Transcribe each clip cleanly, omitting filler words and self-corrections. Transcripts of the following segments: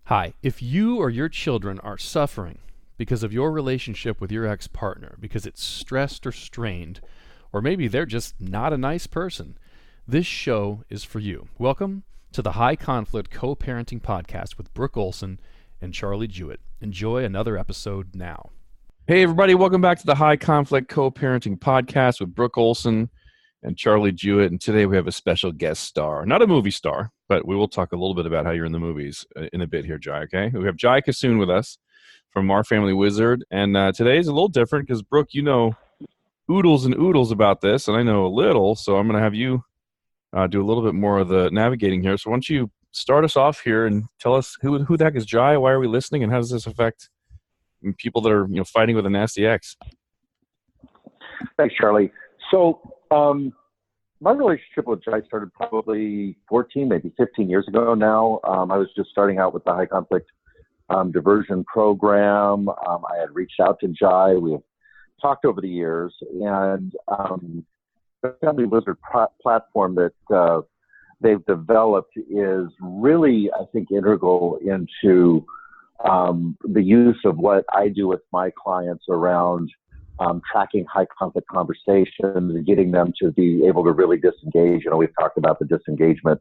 Hi, if you or your children are suffering because of your relationship with your ex-partner, because it's stressed or strained, or maybe they're just not a nice person, this show is for you. Welcome to the High Conflict Co-Parenting Podcast with Brook Olson and Charlie Jewett. Enjoy another episode now. Hey everybody, welcome back to the High Conflict Co-Parenting Podcast with Brook Olson and Charlie Jewett, and today we have a special guest star. Not a movie star, but we will talk a little bit about how you're in the movies in a bit here, Jai, okay? We have Jai Kissoon with us from Our Family Wizard, and today is a little different because, Brooke, you know oodles and oodles about this, and I know a little, so I'm going to have you do a little bit more of the navigating here. So why don't you start us off here and tell us who the heck is Jai, why are we listening, and how does this affect people that are fighting with a nasty ex? Thanks, Charlie. So my relationship with Jai started probably 14, maybe 15 years ago now. I was just starting out with the high conflict diversion program. I had reached out to Jai. We have talked over the years, and the Family Wizard platform that they've developed is really, I think, integral into the use of what I do with my clients around tracking high conflict conversations and getting them to be able to really disengage. We've talked about the disengagement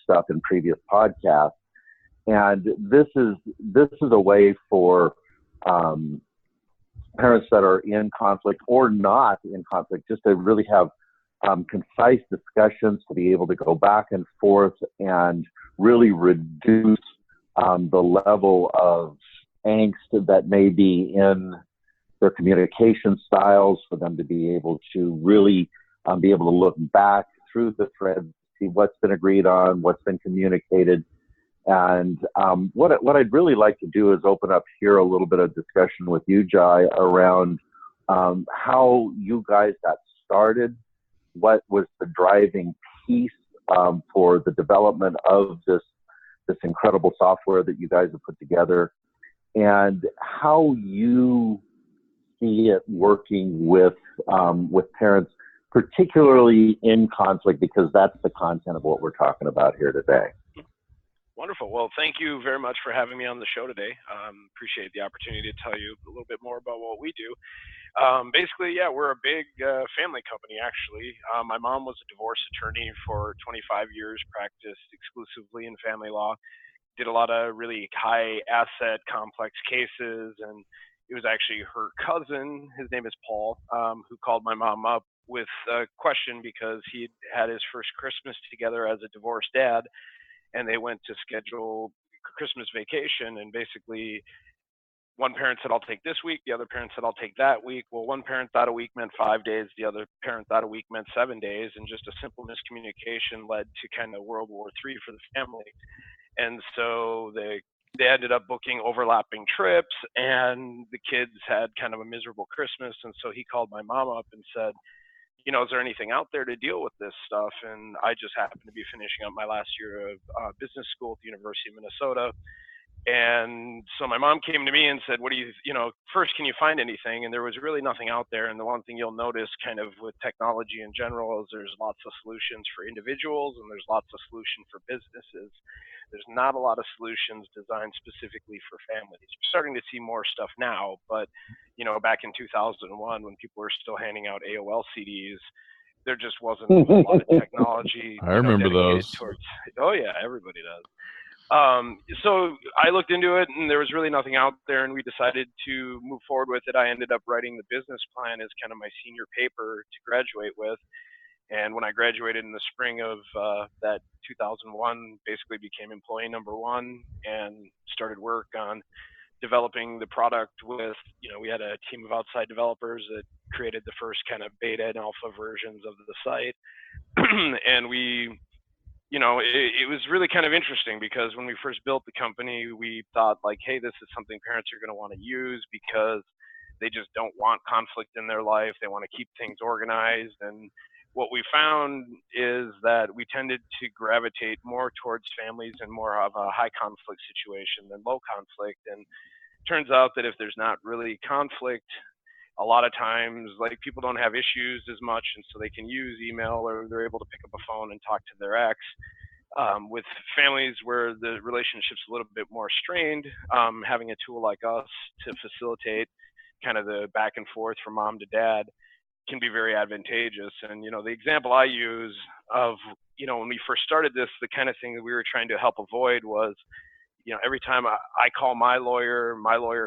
stuff in previous podcasts, and this is a way for parents that are in conflict or not in conflict just to really have concise discussions, to be able to go back and forth and really reduce the level of angst that may be in their communication styles, for them to be able to really be able to look back through the threads, see what's been agreed on, what's been communicated. And what I'd really like to do is open up here a little bit of discussion with you, Jai, around how you guys got started, what was the driving piece for the development of this incredible software that you guys have put together, and how you see it working with parents, particularly in conflict, because that's the content of what we're talking about here today. Wonderful. Well, thank you very much for having me on the show today. Appreciate the opportunity to tell you a little bit more about what we do. Basically, we're a big family company, actually. My mom was a divorce attorney for 25 years, practiced exclusively in family law, did a lot of really high asset complex cases, and it was actually her cousin, his name is Paul, who called my mom up with a question because he'd had his first Christmas together as a divorced dad, and they went to schedule Christmas vacation, and basically one parent said, I'll take this week, the other parent said, I'll take that week. Well, one parent thought a week meant 5 days, the other parent thought a week meant 7 days, and just a simple miscommunication led to kind of World War III for the family. And so they ended up booking overlapping trips, and the kids had kind of a miserable Christmas. And so he called my mom up and said, is there anything out there to deal with this stuff? And I just happened to be finishing up my last year of business school at the University of Minnesota. And so my mom came to me and said, what do you, first, can you find anything? And there was really nothing out there. And the one thing you'll notice kind of with technology in general is there's lots of solutions for individuals and there's lots of solutions for businesses. There's not a lot of solutions designed specifically for families. We're starting to see more stuff now, but back in 2001, when people were still handing out AOL CDs, there just wasn't a lot of technology. I remember those. Oh yeah, everybody does. So I looked into it, and there was really nothing out there, and we decided to move forward with it. I ended up writing the business plan as kind of my senior paper to graduate with. And when I graduated in the spring of that 2001, basically became employee number one and started work on developing the product with, we had a team of outside developers that created the first kind of beta and alpha versions of the site. And we, it was really kind of interesting because when we first built the company, we thought like, hey, this is something parents are going to want to use because they just don't want conflict in their life. They want to keep things organized. And what we found is that we tended to gravitate more towards families in more of a high conflict situation than low conflict. And it turns out that if there's not really conflict, a lot of times like people don't have issues as much, and so they can use email or they're able to pick up a phone and talk to their ex. With families where the relationship's a little bit more strained, having a tool like us to facilitate kind of the back and forth from mom to dad can be very advantageous. And, the example I use of, when we first started this, the kind of thing that we were trying to help avoid was, every time I call my lawyer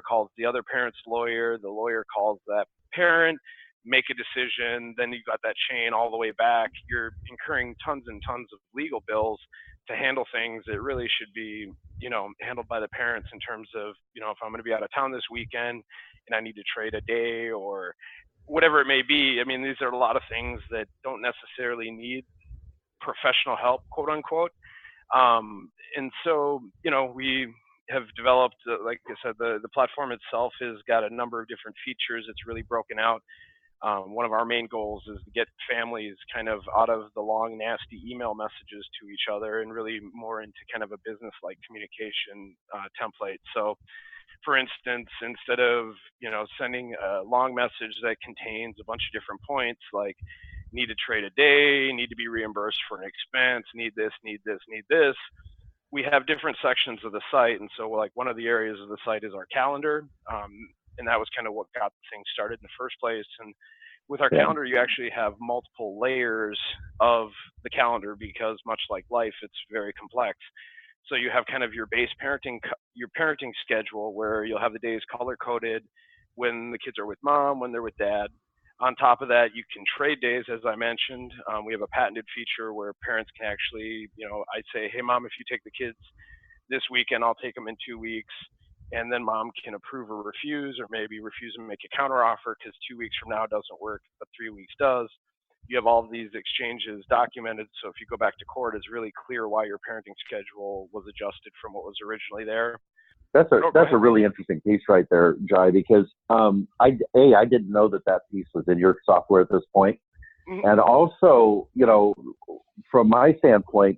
calls the other parent's lawyer, the lawyer calls that parent, make a decision, then you've got that chain all the way back. You're incurring tons and tons of legal bills to handle things that really should be, handled by the parents in terms of, if I'm going to be out of town this weekend and I need to trade a day or whatever it may be. I mean, these are a lot of things that don't necessarily need professional help, quote unquote. And so, we have developed, like I said, the platform itself has got a number of different features. It's really broken out. One of our main goals is to get families kind of out of the long, nasty email messages to each other and really more into kind of a business-like communication template. So, for instance, instead of sending a long message that contains a bunch of different points like need to trade a day, need to be reimbursed for an expense, need this, we have different sections of the site. And so like one of the areas of the site is our calendar. And that was kind of what got the thing started in the first place. And with our calendar, you actually have multiple layers of the calendar because much like life, it's very complex. So you have kind of your base parenting schedule where you'll have the days color coded when the kids are with mom, when they're with dad. On top of that, you can trade days, as I mentioned. We have a patented feature where parents can actually, I'd say, hey, mom, if you take the kids this weekend, I'll take them in 2 weeks. And then mom can approve or refuse, or maybe refuse and make a counteroffer because 2 weeks from now doesn't work, but 3 weeks does. You have all of these exchanges documented. So if you go back to court, it's really clear why your parenting schedule was adjusted from what was originally there. That's a really interesting piece right there, Jai, because I didn't know that piece was in your software at this point. Mm-hmm. And also, from my standpoint,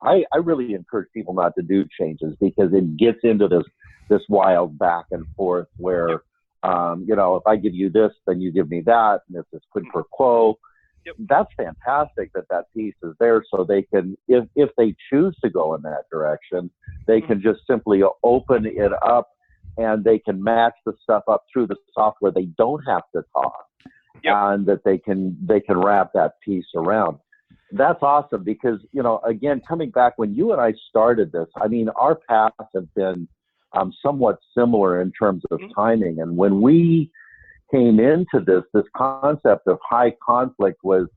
I really encourage people not to do changes because it gets into this wild back and forth where, if I give you this, then you give me that, and it's this quid pro quo. Yep. That's fantastic that piece is there so they can, if they choose to go in that direction, they can just simply open it up and they can match the stuff up through the software. They don't have to talk. Yep. And that they can wrap that piece around. That's awesome because, again, coming back when you and I started this, I mean, our paths have been somewhat similar in terms of timing. And when we came into this concept of high conflict was,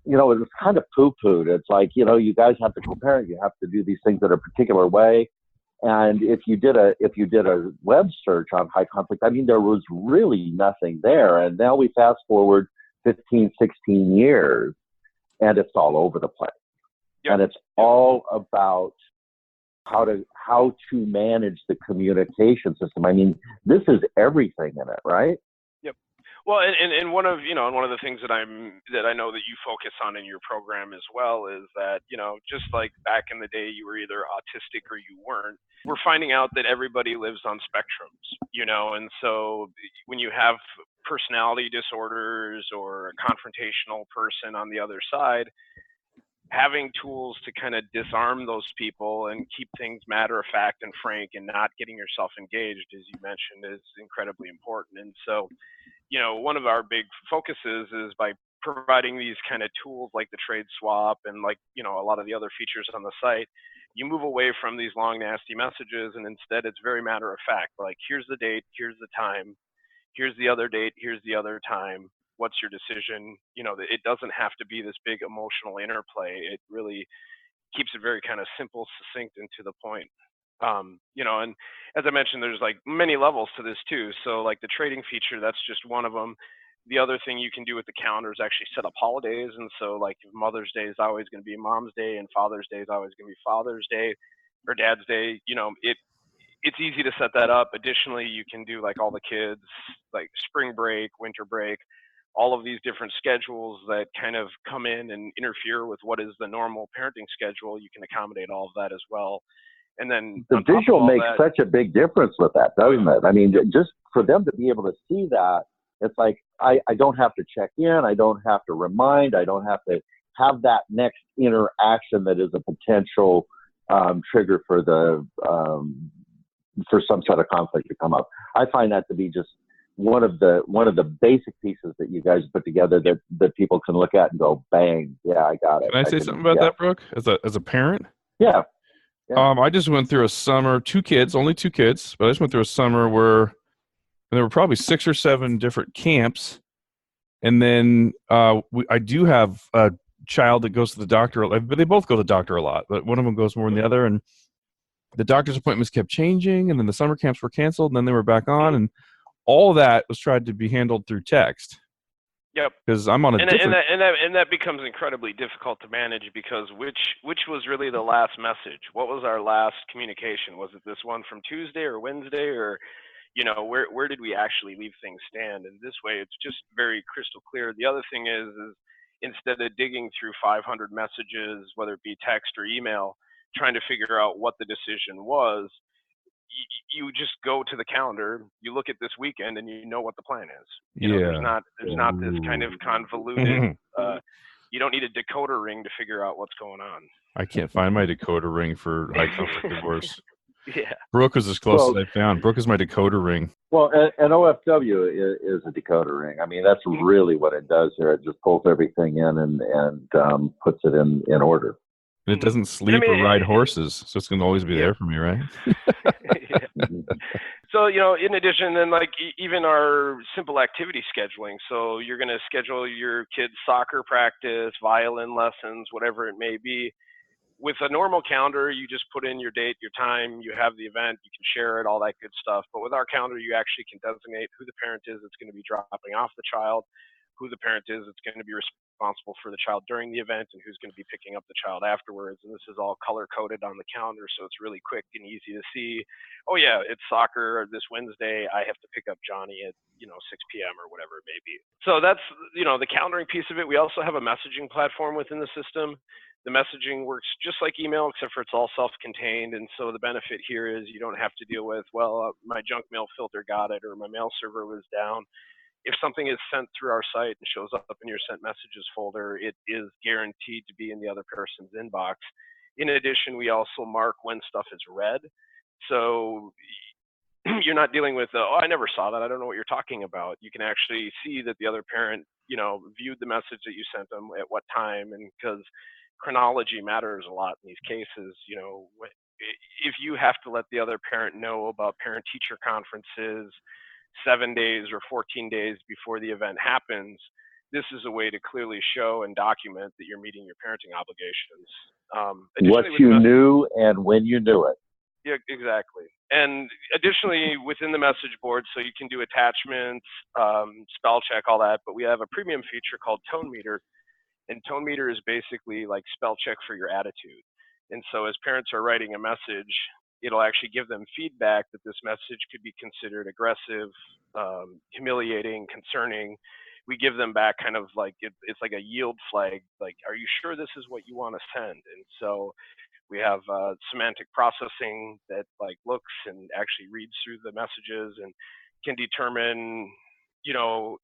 it was kind of poo-pooed. It's like, you guys have to co-parent, you have to do these things in a particular way. And if you did a web search on high conflict, I mean, there was really nothing there. And now we fast forward 15, 16 years and it's all over the place. Yep. And it's all about how to manage the communication system. I mean, this is everything in it, right? Well, and one of the things that I know that you focus on in your program as well is that, just like back in the day, you were either autistic or you weren't. We're finding out that everybody lives on spectrums, and so when you have personality disorders or a confrontational person on the other side, having tools to kind of disarm those people and keep things matter of fact and frank and not getting yourself engaged, as you mentioned, is incredibly important. And so, one of our big focuses is by providing these kind of tools like the trade swap and like, a lot of the other features on the site, you move away from these long, nasty messages. And instead it's very matter of fact, like here's the date, here's the time, here's the other date, here's the other time. What's your decision? It doesn't have to be this big emotional interplay. It really keeps it very kind of simple, succinct, and to the point. And as I mentioned, there's like many levels to this too. So like the trading feature, that's just one of them. The other thing you can do with the calendar is actually set up holidays. And so like Mother's Day is always going to be Mom's Day and Father's Day is always going to be Father's Day or Dad's Day. It's easy to set that up. Additionally, you can do like all the kids, like spring break, winter break, all of these different schedules that kind of come in and interfere with what is the normal parenting schedule. You can accommodate all of that as well. And then the visual makes such a big difference with that, doesn't it? I mean, just for them to be able to see that, it's like I don't have to check in, I don't have to remind, I don't have to have that next interaction that is a potential trigger for for some sort of conflict to come up. I find that to be just one of the basic pieces that you guys put together that people can look at and go, bang, yeah, I got it. Can I say something about that, Brooke? As a parent? Yeah. I just went through a summer, only two kids, but I just went through a summer where there were probably 6 or 7 different camps. And then I do have a child that goes to the doctor, but they both go to the doctor a lot, but one of them goes more than the other. And the doctor's appointments kept changing, and then the summer camps were canceled, and then they were back on, and all that was tried to be handled through text. Yep. Because I'm on a different... And that becomes incredibly difficult to manage, because which was really the last message? What was our last communication? Was it this one from Tuesday or Wednesday, or where did we actually leave things stand? And this way, it's just very crystal clear. The other thing is instead of digging through 500 messages, whether it be text or email, trying to figure out what the decision was, you just go to the calendar, you look at this weekend, and you know what the plan is. There's not this kind of convoluted, you don't need a decoder ring to figure out what's going on. I can't find my decoder ring for high conflict divorce. Yeah. Brooke is as close as I found. Brooke is my decoder ring. Well, an OFW is a decoder ring. I mean, that's really what it does here. It just pulls everything in and puts it in order. And it doesn't sleep or ride horses, so it's going to always be there for me, right? So, in addition, then even our simple activity scheduling. So you're going to schedule your kids' soccer practice, violin lessons, whatever it may be. With a normal calendar, you just put in your date, your time, you have the event, you can share it, all that good stuff. But with our calendar, you actually can designate who the parent is that's going to be dropping off the child, who the parent is that's going to be responsible for the child during the event, and who's going to be picking up the child afterwards. And this is all color-coded on the calendar, so it's really quick and easy to see. Oh, yeah, it's soccer this Wednesday. I have to pick up Johnny at 6 p.m. or whatever it may be. So that's the calendaring piece of it. We also have a messaging platform within the system. The messaging works just like email, except for it's all self-contained. And so the benefit here is you don't have to deal with, my junk mail filter got it, or my mail server was down. If something is sent through our site and shows up in your sent messages folder, it is guaranteed to be in the other person's inbox. In addition, we also mark when stuff is read. So you're not dealing with, I never saw that, I don't know what you're talking about. You can actually see that the other parent, viewed the message that you sent them at what time, and because chronology matters a lot in these cases. If you have to let the other parent know about parent-teacher conferences 7 days or 14 days before the event happens, this is a way to clearly show and document that you're meeting your parenting obligations. What you knew and when you knew it. Yeah, exactly. And additionally, within the message board, so you can do attachments, spell check, all that, but we have a premium feature called Tone Meter. And Tone Meter is basically like spell check for your attitude. And so as parents are writing a message, it'll actually give them feedback that this message could be considered aggressive, humiliating, concerning. We give them back kind of like, it's like a yield flag, like, are you sure this is what you want to send? And so we have semantic processing that looks and actually reads through the messages and can determine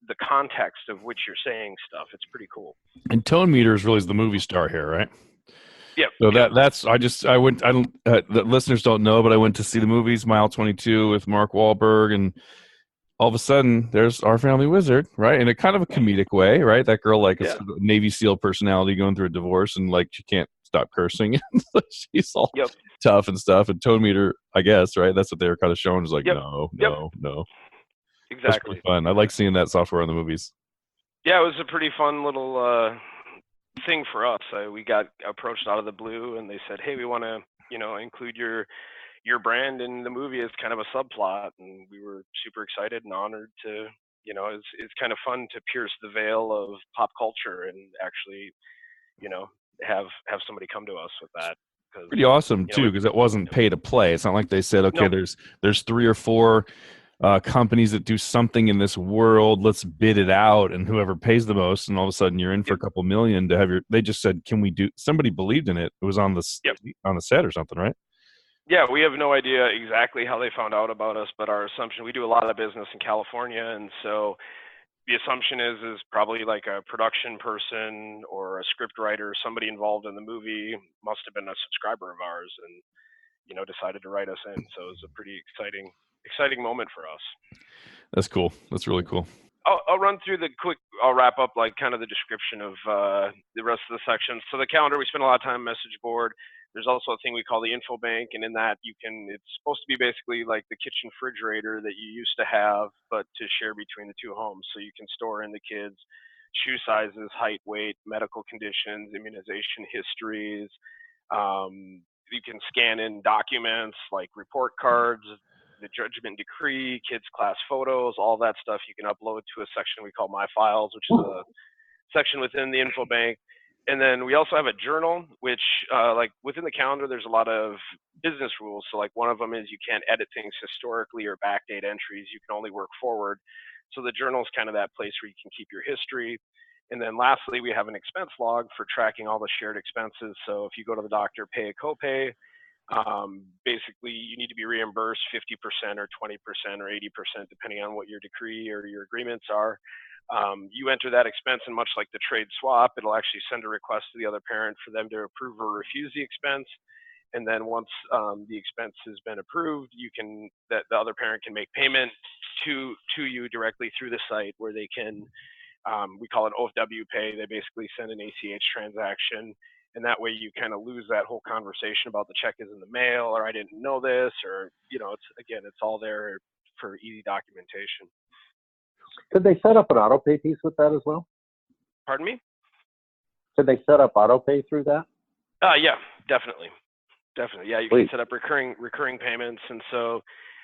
the context of which you're saying stuff. It's pretty cool. And Tone Meter is really the movie star here, right? Yeah. So the listeners don't know, but I went to see the movies Mile 22 with Mark Wahlberg, and all of a sudden there's Our Family Wizard, right? In a kind of a comedic way, right? That girl is a Navy SEAL personality going through a divorce, and she can't stop cursing. She's all tough and stuff. And Tone Meter, I guess, right? That's what they were kind of showing, is no. Exactly. That's pretty fun. I like seeing that software in the movies. Yeah, it was a pretty fun little thing for us. We got approached out of the blue, and they said, "Hey, we want to, include your brand in the movie as kind of a subplot." And we were super excited and honored to, it's kind of fun to pierce the veil of pop culture and actually, have somebody come to us with that. Pretty awesome too, because it wasn't pay to play. It's not like they said, okay, there's 3 or 4 companies that do something in this world, let's bid it out, and whoever pays the most, and all of a sudden you're in for a couple million to have they just said, can we do, somebody believed in it. It was on the set or something, right? Yeah, we have no idea exactly how they found out about us, but our assumption, we do a lot of business in California, and so the assumption is probably like a production person or a script writer, somebody involved in the movie must have been a subscriber of ours and, decided to write us in. So it was a pretty exciting moment for us. That's cool. That's really cool. I'll run through I'll wrap up like kind of the description of the rest of the sections. So the calendar, we spend a lot of time on message board. There's also a thing we call the info bank, and in that it's supposed to be basically like the kitchen refrigerator that you used to have, but to share between the two homes. So you can store in the kids' shoe sizes, height, weight, medical conditions, immunization histories. You can scan in documents like report cards, the judgment decree, kids' class photos, all that stuff you can upload to a section we call My Files, which is a section within the info bank. And then we also have a journal, which like within the calendar, there's a lot of business rules. So like one of them is you can't edit things historically or backdate entries. You can only work forward. So the journal is kind of that place where you can keep your history. And then lastly, we have an expense log for tracking all the shared expenses. So if you go to the doctor, pay a copay, basically you need to be reimbursed 50% or 20% or 80%, depending on what your decree or your agreements are. You enter that expense, and much like the trade swap, it'll actually send a request to the other parent for them to approve or refuse the expense. And then once the expense has been approved, the other parent can make payment to you directly through the site, where they can, we call it OFW pay. They basically send an ACH transaction, and that way you kind of lose that whole conversation about the check is in the mail, or I didn't know this, or it's all there for easy documentation. Could they set up an auto pay piece with that as well? Pardon me? Could they set up auto pay through that? Yeah, definitely. Yeah, you can set up recurring payments, and so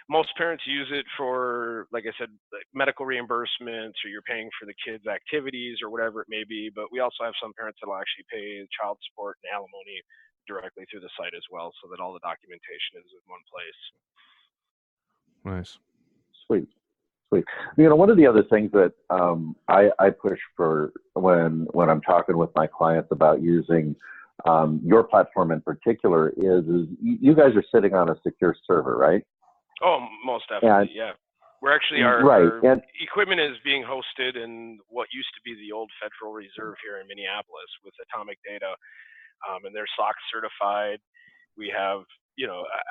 most parents use it for, like I said, like medical reimbursements, or you're paying for the kids' activities or whatever it may be. But we also have some parents that will actually pay child support and alimony directly through the site as well, so that all the documentation is in one place. Nice. Sweet. One of the other things that I push for when I'm talking with my clients about using your platform in particular is you guys are sitting on a secure server, right? Oh, most definitely, yeah. We're actually, our equipment is being hosted in what used to be the old Federal Reserve here in Minneapolis with Atomic Data, and they're SOX certified. We have,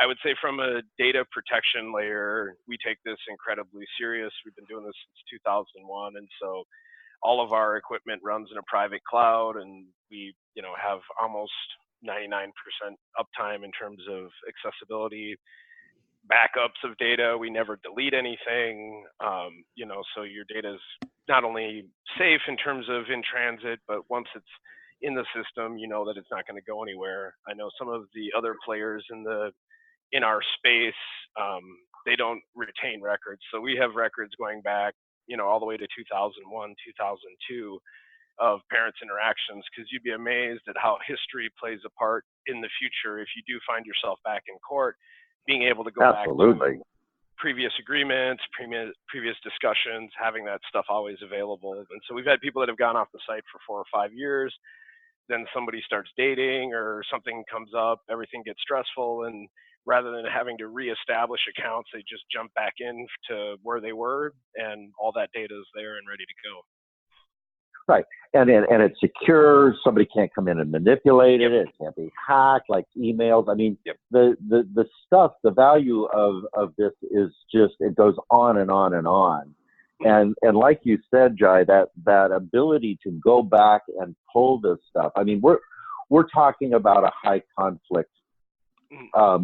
I would say from a data protection layer, we take this incredibly serious. We've been doing this since 2001, and so all of our equipment runs in a private cloud, and we, have almost 99% uptime in terms of accessibility. Backups of data, we never delete anything, so your data is not only safe in terms of in transit, but once it's in the system, that it's not going to go anywhere. I know some of the other players in our space, they don't retain records. So we have records going back, all the way to 2001, 2002 of parents' interactions, because you'd be amazed at how history plays a part in the future. If you do find yourself back in court, being able to go back to previous agreements, previous discussions, having that stuff always available. And so we've had people that have gone off the site for 4 or 5 years. Then somebody starts dating or something comes up, everything gets stressful, and rather than having to reestablish accounts, they just jump back in to where they were, and all that data is there and ready to go. Right, and it's secure. Somebody can't come in and manipulate it. It can't be hacked like emails. I mean, the stuff, the value of this is just, it goes on and on and on. And like you said, Jai, that ability to go back and pull this stuff. I mean, we're talking about a high conflict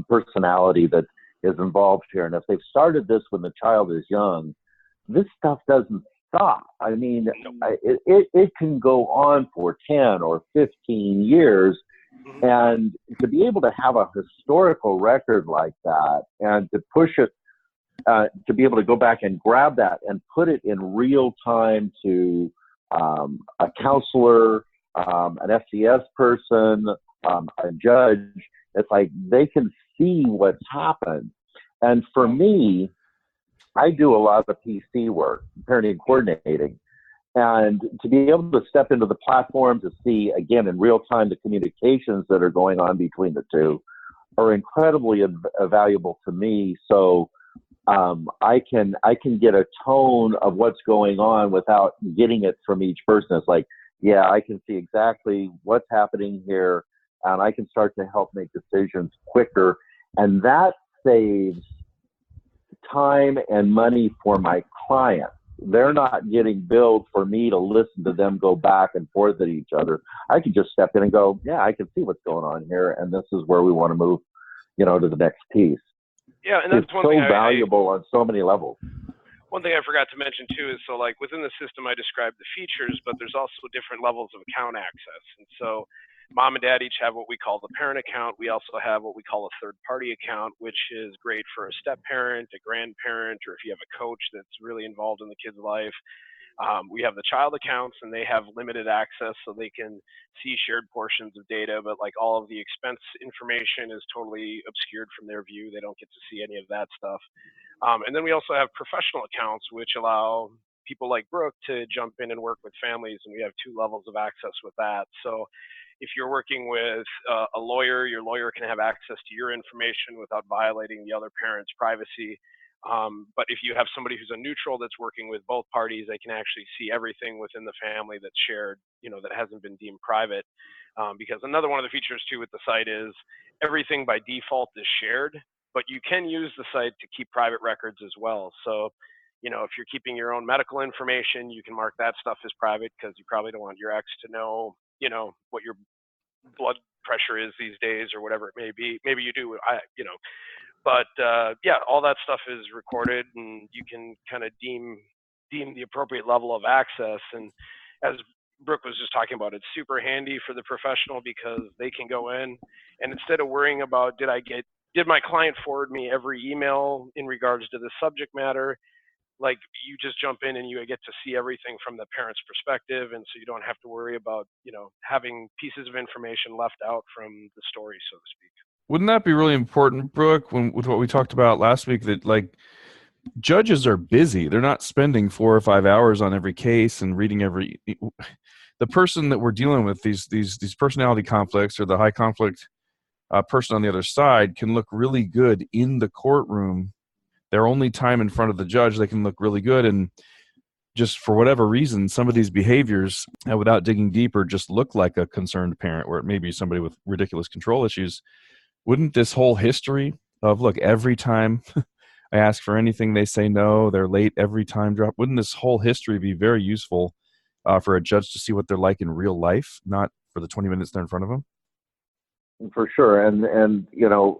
personality that is involved here. And if they've started this when the child is young, this stuff doesn't stop. I mean, it can go on for 10 or 15 years. And to be able to have a historical record like that and to push it, to be able to go back and grab that and put it in real time to a counselor, an FCS person, a judge, it's like they can see what's happened. And for me, I do a lot of PC work, parenting coordinating, and to be able to step into the platform to see, again, in real time, the communications that are going on between the two are incredibly valuable to me. So I can get a tone of what's going on without getting it from each person. It's like, yeah, I can see exactly what's happening here, and I can start to help make decisions quicker, and that saves time and money for my client. They're not getting billed for me to listen to them go back and forth at each other. I can just step in and go, yeah, I can see what's going on here, and this is where we want to move, to the next piece. Yeah, and that's it's one so thing valuable on so many levels. One thing I forgot to mention too is, so like within the system I described the features, but there's also different levels of account access. And so mom and dad each have what we call the parent account. We also have what we call a third party account, which is great for a step parent, a grandparent, or if you have a coach that's really involved in the kid's life. We have the child accounts, and they have limited access, so they can see shared portions of data, but like all of the expense information is totally obscured from their view. They don't get to see any of that stuff. And then we also have professional accounts, which allow people like Brook to jump in and work with families, and we have 2 levels of access with that. So if you're working with a lawyer, your lawyer can have access to your information without violating the other parent's privacy. But if you have somebody who's a neutral that's working with both parties, they can actually see everything within the family that's shared, that hasn't been deemed private. Because another one of the features too with the site is everything by default is shared, but you can use the site to keep private records as well. So, if you're keeping your own medical information, you can mark that stuff as private because you probably don't want your ex to know, what your blood pressure is these days or whatever it may be. Maybe you do, but yeah, all that stuff is recorded, and you can kind of deem the appropriate level of access. And as Brooke was just talking about, it's super handy for the professional because they can go in, and instead of worrying about did my client forward me every email in regards to the subject matter, like you just jump in and you get to see everything from the parent's perspective, and so you don't have to worry about having pieces of information left out from the story, so to speak. Wouldn't that be really important, Brooke, with what we talked about last week, that like judges are busy. They're not spending 4 or 5 hours on every case and reading the person that we're dealing with, these personality conflicts or the high conflict person on the other side can look really good in the courtroom. Their only time in front of the judge, they can look really good, and just for whatever reason, some of these behaviors, without digging deeper, just look like a concerned parent, where it may be somebody with ridiculous control issues. Wouldn't this whole history of, look, every time I ask for anything, they say no, they're late every time drop, wouldn't this whole history be very useful for a judge to see what they're like in real life, not for the 20 minutes they're in front of them? For sure. And a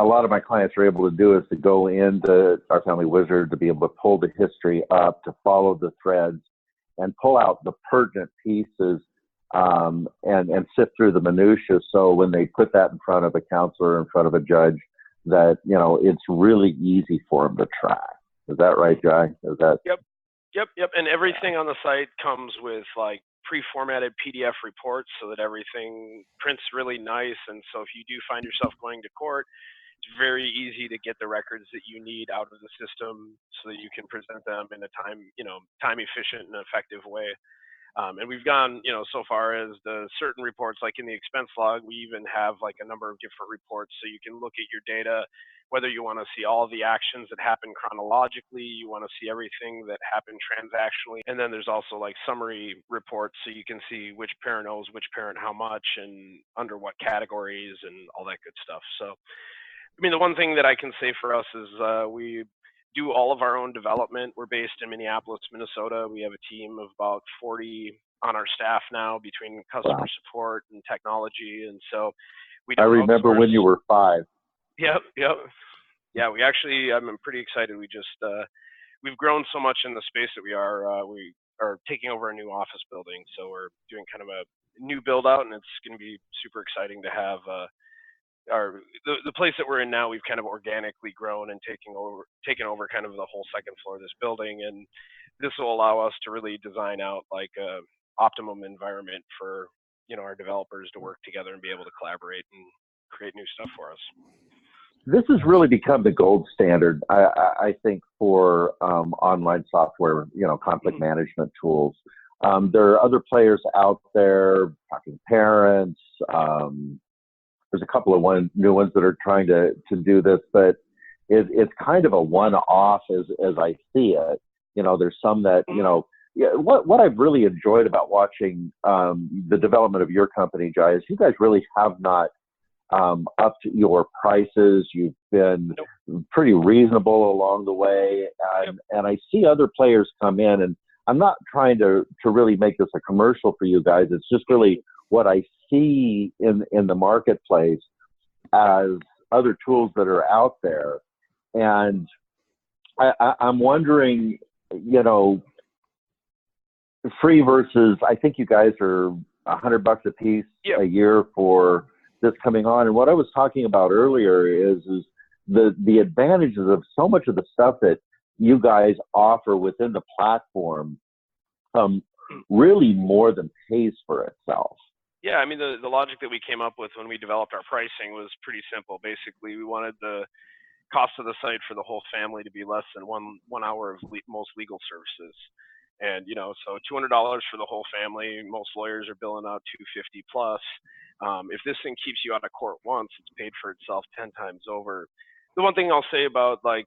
lot of my clients are able to do is to go into our Family Wizard to be able to pull the history up, to follow the threads, and pull out the pertinent pieces, and sift through the minutia. So when they put that in front of a counselor, in front of a judge, that it's really easy for them to track. Is that right, Guy? Is that? Yep. And everything on the site comes with like pre-formatted PDF reports so that everything prints really nice. And so if you do find yourself going to court, it's very easy to get the records that you need out of the system so that you can present them in a time efficient and effective way. And we've gone, so far as the certain reports, like in the expense log, we even have like a number of different reports. So you can look at your data, whether you want to see all of the actions that happen chronologically, you want to see everything that happened transactionally. And then there's also like summary reports, so you can see which parent owes which parent how much and under what categories and all that good stuff. So, the one thing that I can say for us is we do all of our own development. We're based in Minneapolis, Minnesota. We have a team of about 40 on our staff now between customer support and technology. And so I remember when you were 5. Yep. Yeah, we actually, I'm pretty excited. We just, we've grown so much in the space that we are taking over a new office building. So we're doing kind of a new build out, and it's going to be super exciting to have the place that we're in now. We've kind of organically grown and taken over kind of the whole second floor of this building, and this will allow us to really design out like a optimum environment for our developers to work together and be able to collaborate and create new stuff for us. This has really become the gold standard, I think, for online software, conflict management tools. There are other players out there, Talking Parents. There's a couple of new ones that are trying to do this, but it's kind of a one-off as I see it. There's some that, yeah, what I've really enjoyed about watching the development of your company, Jai, is you guys really have not upped your prices. You've been pretty reasonable along the way, and I see other players come in, and I'm not trying to really make this a commercial for you guys. It's just really what I see in the marketplace as other tools that are out there, and I'm wondering, free versus, I think you guys are $100 a piece a year for this coming on. And what I was talking about earlier is the advantages of so much of the stuff that you guys offer within the platform really more than pays for itself. Yeah, I mean, the logic that we came up with when we developed our pricing was pretty simple. Basically, we wanted the cost of the site for the whole family to be less than one hour of most legal services. And, so $200 for the whole family. Most lawyers are billing out $250 plus. If this thing keeps you out of court once, it's paid for itself 10 times over. The one thing I'll say about, like,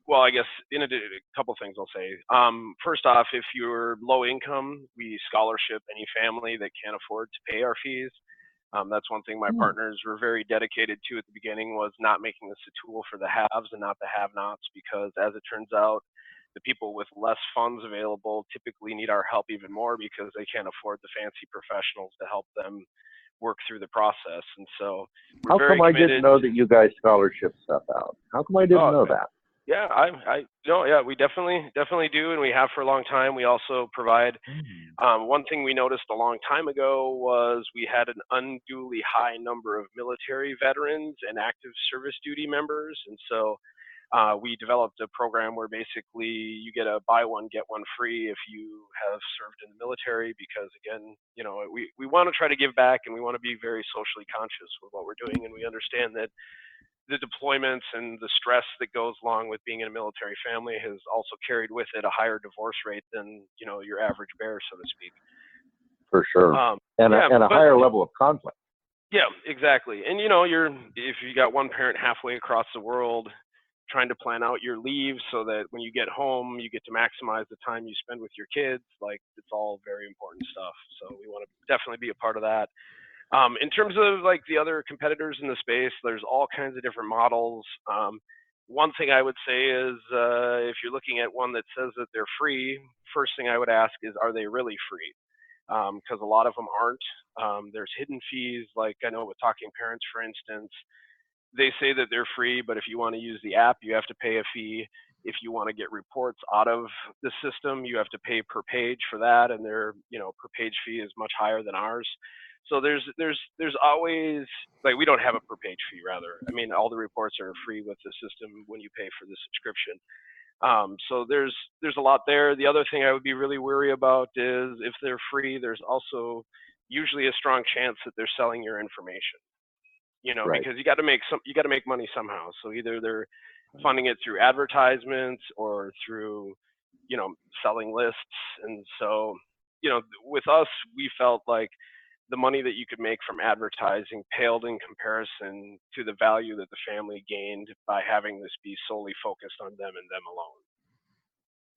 well, I guess a couple things I'll say. First off, if you're low income, we scholarship any family that can't afford to pay our fees. That's one thing my partners were very dedicated to at the beginning, was not making this a tool for the haves and not the have-nots, because as it turns out, the people with less funds available typically need our help even more because they can't afford the fancy professionals to help them work through the process. And so how come I didn't know that you guys scholarship stuff out? How come I didn't know that? Yeah, we definitely do, and we have for a long time. We also provide, one thing we noticed a long time ago was we had an unduly high number of military veterans and active service duty members, and so we developed a program where basically you get a buy one, get one free if you have served in the military, because again, we want to try to give back, and we want to be very socially conscious with what we're doing, and we understand that the deployments and the stress that goes along with being in a military family has also carried with it a higher divorce rate than, your average bear, so to speak. For sure. And a higher level of conflict. Yeah, exactly. And, if you got one parent halfway across the world trying to plan out your leave so that when you get home, you get to maximize the time you spend with your kids, like, it's all very important stuff. So we want to definitely be a part of that. In terms of like the other competitors in the space, there's all kinds of different models. One thing I would say is if you're looking at one that says that they're free, first thing I would ask is, are they really free? Because a lot of them aren't. There's hidden fees, like I know with Talking Parents, for instance, they say that they're free, but if you want to use the app, you have to pay a fee. If you want to get reports out of the system, you have to pay per page for that, and their per page fee is much higher than ours. So there's always, like, we don't have a per page fee, rather. I mean, all the reports are free with the system when you pay for the subscription. So there's a lot there. The other thing I would be really wary about is if they're free, there's also usually a strong chance that they're selling your information. Right. Because you got to make money somehow. So either they're funding it through advertisements or through, selling lists. And so, with us, we felt like the money that you could make from advertising paled in comparison to the value that the family gained by having this be solely focused on them and them alone.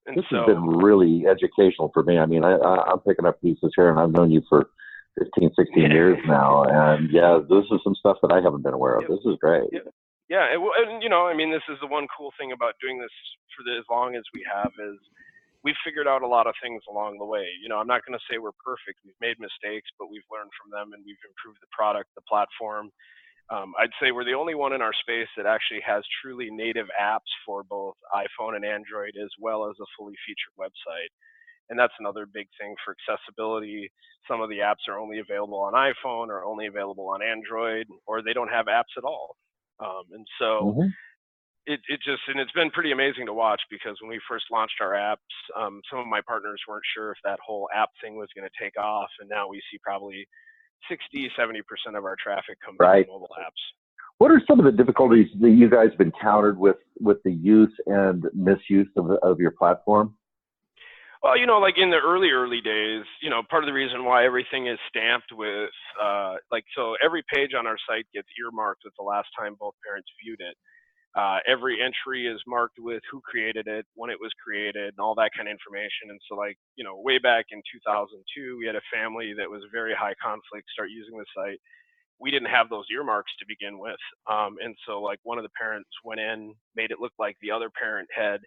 And this has been really educational for me. I mean, I'm picking up pieces here, and I've known you for 15, 16 years now. And yeah, this is some stuff that I haven't been aware of. This is great. Yeah. And, I mean, this is the one cool thing about doing this for as long as we have is we've figured out a lot of things along the way. I'm not going to say we're perfect. We've made mistakes, but we've learned from them, and we've improved the product, the platform. I'd say we're the only one in our space that actually has truly native apps for both iPhone and Android, as well as a fully featured website. And that's another big thing for accessibility. Some of the apps are only available on iPhone or only available on Android, or they don't have apps at all. And so it's been pretty amazing to watch, because when we first launched our apps, some of my partners weren't sure if that whole app thing was going to take off. And now we see probably 60-70% of our traffic comes from mobile apps. What are some of the difficulties that you guys have encountered with the use and misuse of your platform? Well, like in the early days, part of the reason why everything is stamped with, so every page on our site gets earmarked with the last time both parents viewed it. Every entry is marked with who created it, when it was created, and all that kind of information. And so, like, way back in 2002, we had a family that was very high conflict start using the site. We didn't have those earmarks to begin with. And so, like, one of the parents went in, made it look like the other parent had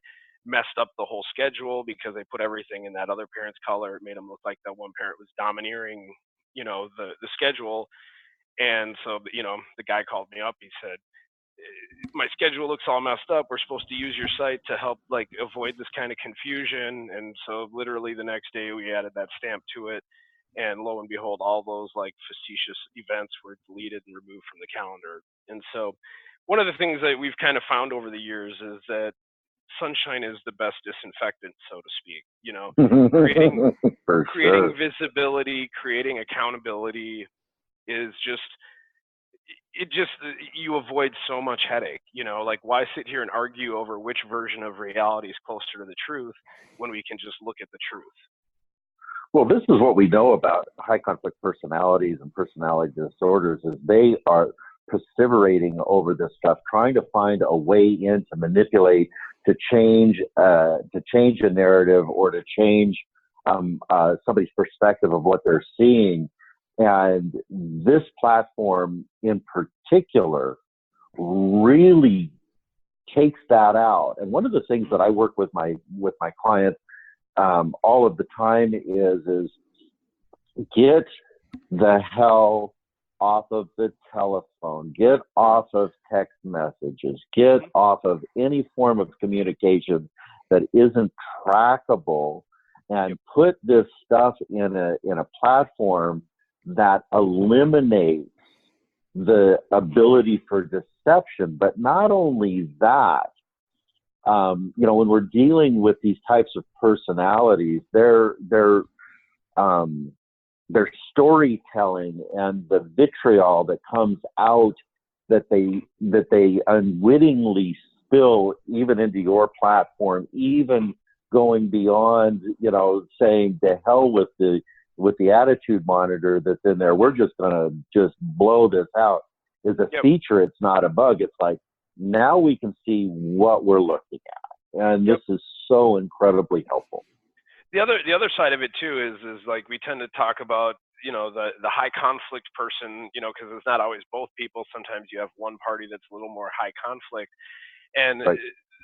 messed up the whole schedule because they put everything in that other parent's color. It made them look like that one parent was domineering, the schedule. And so, the guy called me up. He said, my schedule looks all messed up. We're supposed to use your site to help like avoid this kind of confusion. And so literally the next day we added that stamp to it. And lo and behold, all those like facetious events were deleted and removed from the calendar. And so one of the things that we've kind of found over the years is that sunshine is the best disinfectant, so to speak. Creating visibility, creating accountability is just, you avoid so much headache. Like, why sit here and argue over which version of reality is closer to the truth when we can just look at the truth? Well, this is what we know about high conflict personalities and personality disorders, is they are perseverating over this stuff, trying to find a way in to manipulate, to change a narrative, or to change somebody's perspective of what they're seeing. And this platform in particular really takes that out. And one of the things that I work with my clients all of the time is get the hell off of the telephone, get off of text messages, get off of any form of communication that isn't trackable, and put this stuff in a platform that eliminates the ability for deception. But not only that, when we're dealing with these types of personalities, their storytelling and the vitriol that comes out that they unwittingly spill even into your platform, even going beyond, saying to hell with the attitude monitor that's in there, we're just going to just blow this out, is a feature. It's not a bug. It's like, now we can see what we're looking at. And this is so incredibly helpful. The other side of it too is like, we tend to talk about, the high conflict person, because it's not always both people. Sometimes you have one party that's a little more high conflict. And right.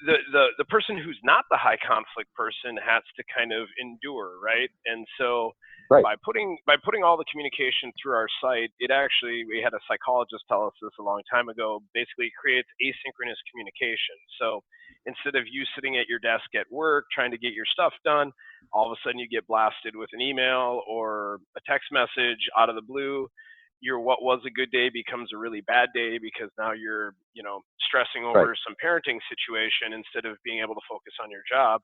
the person who's not the high conflict person has to kind of endure, right? And so by putting all the communication through our site, we had a psychologist tell us this a long time ago, basically creates asynchronous communication. So instead of you sitting at your desk at work trying to get your stuff done, all of a sudden you get blasted with an email or a text message out of the blue. Your what was a good day becomes a really bad day because now you're, stressing over some parenting situation instead of being able to focus on your job.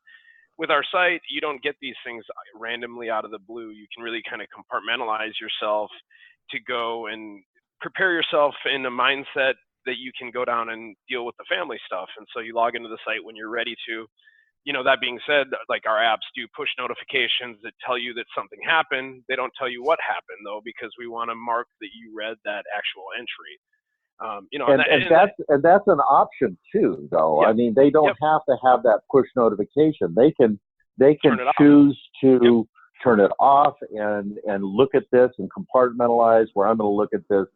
With our site, you don't get these things randomly out of the blue. You can really kind of compartmentalize yourself to go and prepare yourself in a mindset that you can go down and deal with the family stuff. And so you log into the site when you're ready to. That being said, like, our apps do push notifications that tell you that something happened. They don't tell you what happened, though, because we want to mark that you read that actual entry. And that's an option too, though. Yep. I mean, they don't have to have that push notification. They can choose to turn it off and look at this and compartmentalize, where I'm going to look at this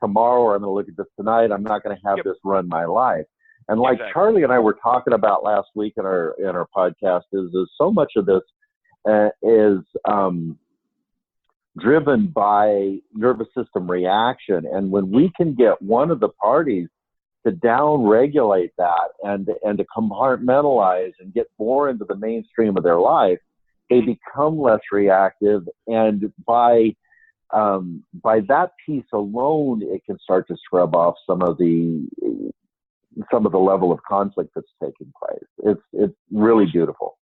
tomorrow, or I'm going to look at this tonight. I'm not going to have this run my life. And like Charlie and I were talking about last week in our podcast, is so much of this is driven by nervous system reaction. And when we can get one of the parties to down-regulate that and to compartmentalize and get more into the mainstream of their life, they become less reactive. And by that piece alone, it can start to scrub off some of the level of conflict that's taking place. It's really beautiful.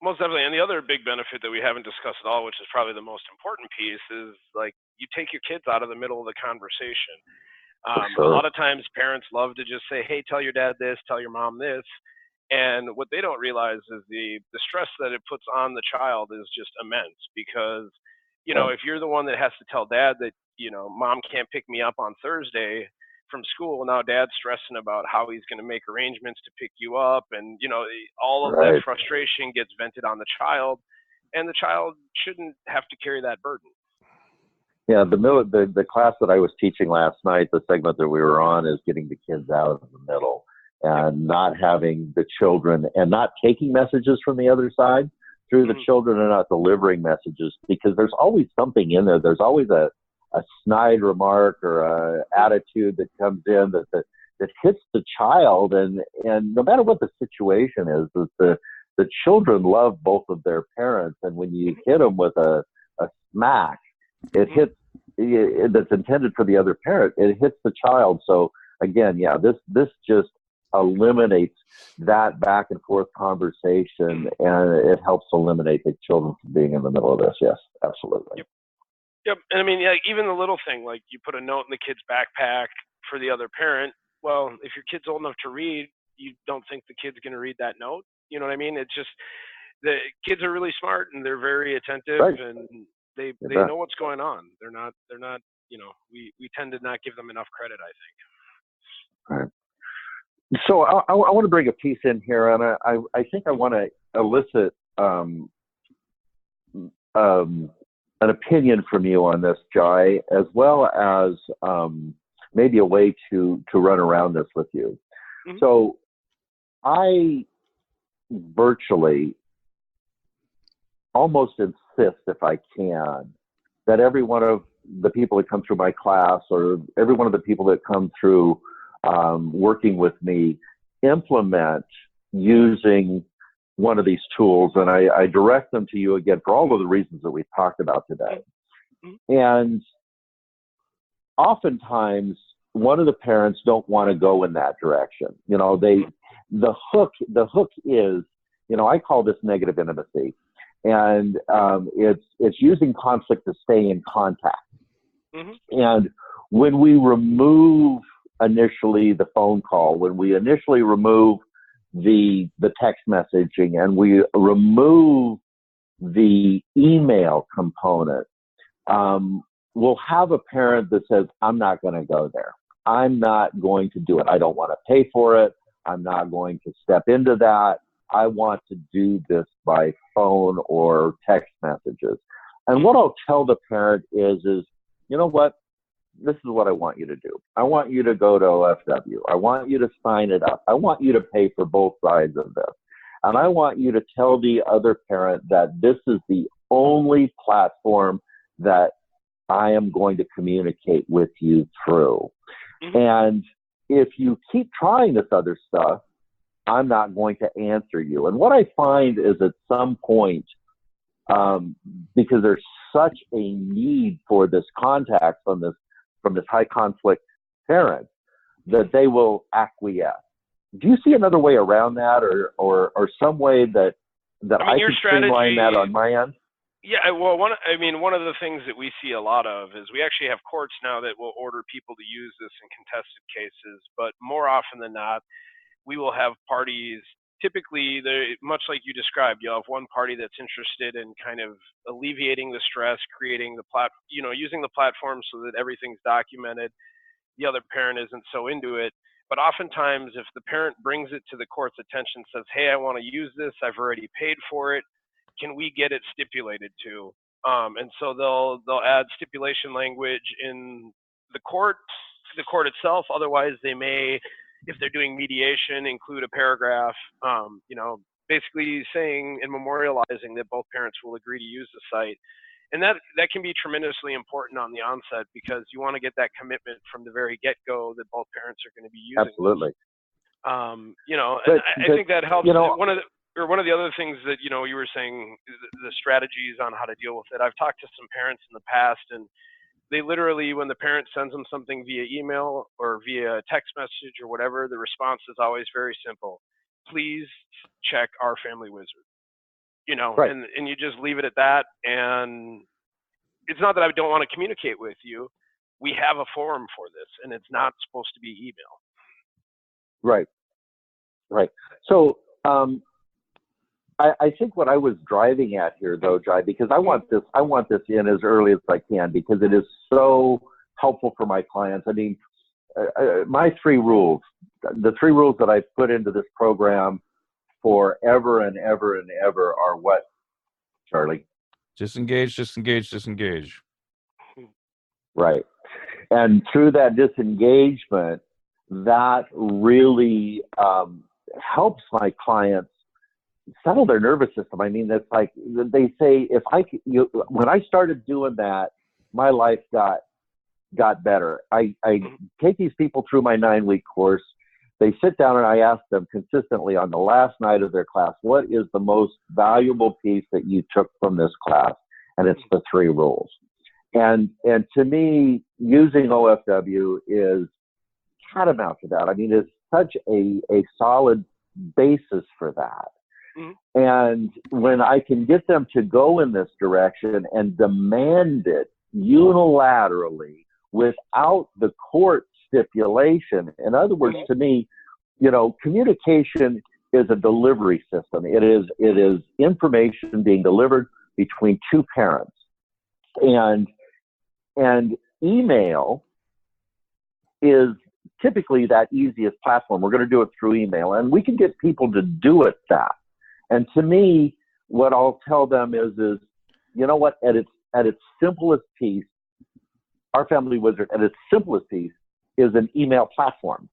Most definitely. And the other big benefit that we haven't discussed at all, which is probably the most important piece, is like, you take your kids out of the middle of the conversation. A lot of times parents love to just say, hey, tell your dad this, tell your mom this. And what they don't realize is the stress that it puts on the child is just immense, because, if you're the one that has to tell dad that, mom can't pick me up on Thursday from school. Now dad's stressing about how he's going to make arrangements to pick you up, and all of that Right. frustration gets vented on the child, and the child shouldn't have to carry that burden. Yeah, the class that I was teaching last night, the segment that we were on, is getting the kids out of the middle and not having the children, and not taking messages from the other side through the children, and not delivering messages, because there's always something in there. There's always a snide remark or a attitude that comes in that hits the child, and no matter what the situation is, the children love both of their parents, and when you hit them with a smack, it hits that's intended for the other parent, it hits the child. So again, yeah, this just eliminates that back and forth conversation, and it helps eliminate the children from being in the middle of this. Yes, absolutely. Yep. And I mean, even the little thing, like you put a note in the kid's backpack for the other parent. Well, if your kid's old enough to read, you don't think the kid's going to read that note. You know what I mean? It's just, the kids are really smart, and they're very attentive, Right. and they know what's going on. They're not, we tend to not give them enough credit, I think. All right. So I want to bring a piece in here, and I think I want to elicit an opinion from you on this, Jai, as well as maybe a way to run around this with you. Mm-hmm. So I virtually almost insist, if I can, that every one of the people that come through my class, or every one of the people that come through working with me, implement using one of these tools, and I direct them to you again for all of the reasons that we've talked about today. Mm-hmm. And oftentimes, one of the parents don't want to go in that direction. The hook is, I call this negative intimacy, and it's using conflict to stay in contact. Mm-hmm. And when we remove initially the phone call, when we initially remove the text messaging, and we remove the email component, we'll have a parent that says, I'm not going to go there. I'm not going to do it. I don't want to pay for it. I'm not going to step into that. I want to do this by phone or text messages. And what I'll tell the parent is, you know what? This is what I want you to do. I want you to go to OFW. I want you to sign it up. I want you to pay for both sides of this. And I want you to tell the other parent that this is the only platform that I am going to communicate with you through. Mm-hmm. And if you keep trying this other stuff, I'm not going to answer you. And what I find is, at some point, because there's such a need for this contact from this high conflict parent, that they will acquiesce. Do you see another way around that, or some way that I can streamline that on my end? Yeah, well, one of the things that we see a lot of is, we actually have courts now that will order people to use this in contested cases, but more often than not, we will have parties, typically, much like you described, you'll have one party that's interested in kind of alleviating the stress, creating the using the platform so that everything's documented. The other parent isn't so into it. But oftentimes, if the parent brings it to the court's attention, says, hey, I want to use this, I've already paid for it, can we get it stipulated to? And so they'll add stipulation language in the court itself. Otherwise, they may, if they're doing mediation, include a paragraph, basically saying and memorializing that both parents will agree to use the site. And that can be tremendously important on the onset, because you want to get that commitment from the very get-go that both parents are going to be using. Absolutely. I think that helps. One of the other things that, you were saying, the strategies on how to deal with it. I've talked to some parents in the past, and they literally, when the parent sends them something via email or via text message or whatever, the response is always very simple. Please check our family wizard. Right. And you just leave it at that. And it's not that I don't want to communicate with you. We have a forum for this, and it's not supposed to be email. Right. Right. So I think what I was driving at here, though, Jai, because I want this in as early as I can, because it is so helpful for my clients. I mean, my 3 rules, the 3 rules that I put into this program forever and ever and ever are what, Charlie? Disengage, disengage, disengage. Right. And through that disengagement, that really helps my clients settle their nervous system. I mean, it's like they say, when I started doing that, my life got better. I take these people through my 9-week course. They sit down and I ask them consistently on the last night of their class, what is the most valuable piece that you took from this class? And it's the 3 rules. And to me, using OFW is tantamount to that. I mean, it's such a solid basis for that. Mm-hmm. And when I can get them to go in this direction and demand it unilaterally without the court stipulation, in other words, to me, communication is a delivery system. It is information being delivered between 2 parents. And email is typically that easiest platform. We're going to do it through email, and we can get people to do it that. And to me, what I'll tell them is you know what, at its simplest piece, our Family Wizard at its simplest piece is an email platform.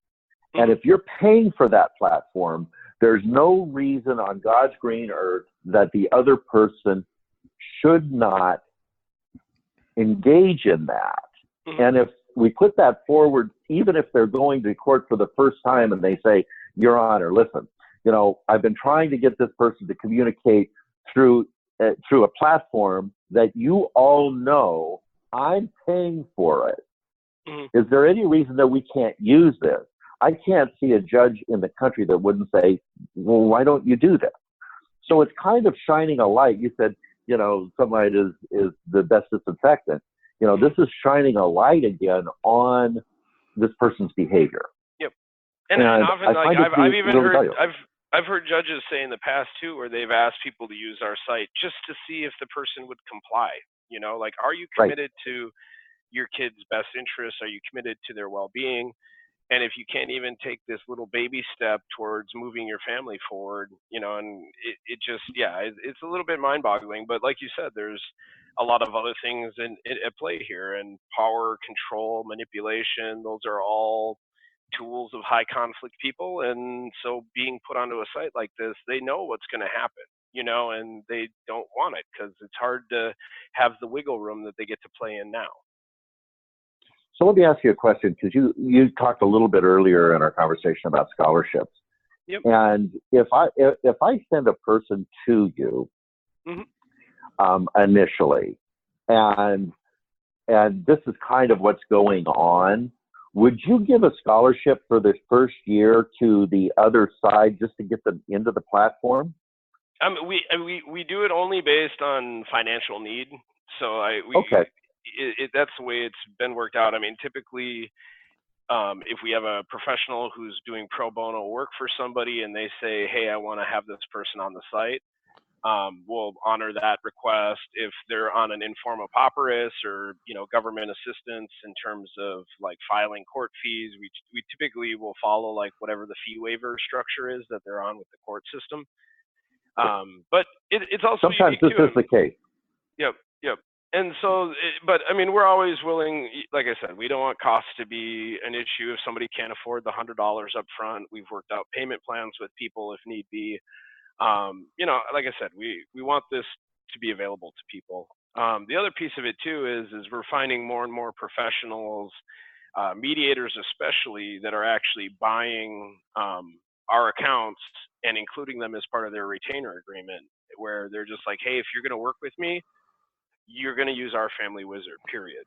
And if you're paying for that platform, there's no reason on God's green earth that the other person should not engage in that. Mm-hmm. And if we put that forward, even if they're going to court for the first time and they say, Your Honor, listen, I've been trying to get this person to communicate through a platform that you all know I'm paying for it. Mm-hmm. Is there any reason that we can't use this? I can't see a judge in the country that wouldn't say, well, why don't you do this? So it's kind of shining a light. You said, sunlight is the best disinfectant. This is shining a light again on this person's behavior. Yep. And often, I've heard judges say in the past too, where they've asked people to use our site just to see if the person would comply. Are you committed to your kid's best interests? Are you committed to their well-being? And if you can't even take this little baby step towards moving your family forward, and it just, it's a little bit mind-boggling. But like you said, there's a lot of other things at play here, and power, control, manipulation. Those are all tools of high conflict people. And so being put onto a site like this, they know what's going to happen, and they don't want it because it's hard to have the wiggle room that they get to play in now. So let me ask you a question, because you talked a little bit earlier in our conversation about scholarships. Yep. And if I send a person to you initially, and this is kind of what's going on, would you give a scholarship for this first year to the other side just to get them into the platform? We do it only based on financial need. So okay. That's the way it's been worked out. I mean, typically, if we have a professional who's doing pro bono work for somebody and they say, hey, I want to have this person on the site, we'll honor that request. If they're on an informa pauperis or, government assistance in terms of like filing court fees, we typically will follow like whatever the fee waiver structure is that they're on with the court system. But it's also sometimes this is the case. Yep. And so, but I mean, we're always willing, like I said, we don't want costs to be an issue. If somebody can't afford the $100 up front, we've worked out payment plans with people if need be. Like I said, we want this to be available to people. The other piece of it too is we're finding more and more professionals, mediators especially, that are actually buying our accounts and including them as part of their retainer agreement, where they're just like, hey, if you're going to work with me, you're going to use our Family Wizard, period.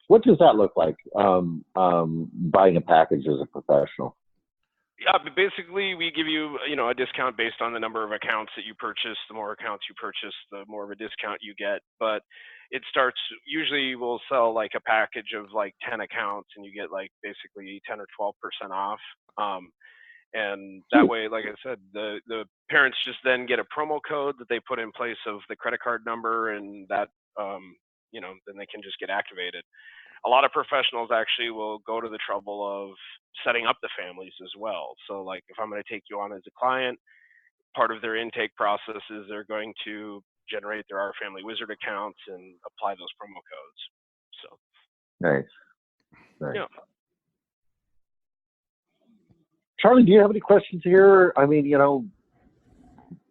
What does that look like, buying a package as a professional? Yeah, but basically we give you, a discount based on the number of accounts that you purchase. The more accounts you purchase, the more of a discount you get. But it starts, usually we'll sell like a package of like 10 accounts and you get like basically 10 or 12% off. And that way, like I said, the parents just then get a promo code that they put in place of the credit card number, and that then they can just get activated. A lot of professionals actually will go to the trouble of setting up the families as well. So like if I'm going to take you on as a client, part of their intake process is they're going to generate their Our Family Wizard accounts and apply those promo codes. So nice. Yeah. Charlie, do you have any questions here? I mean,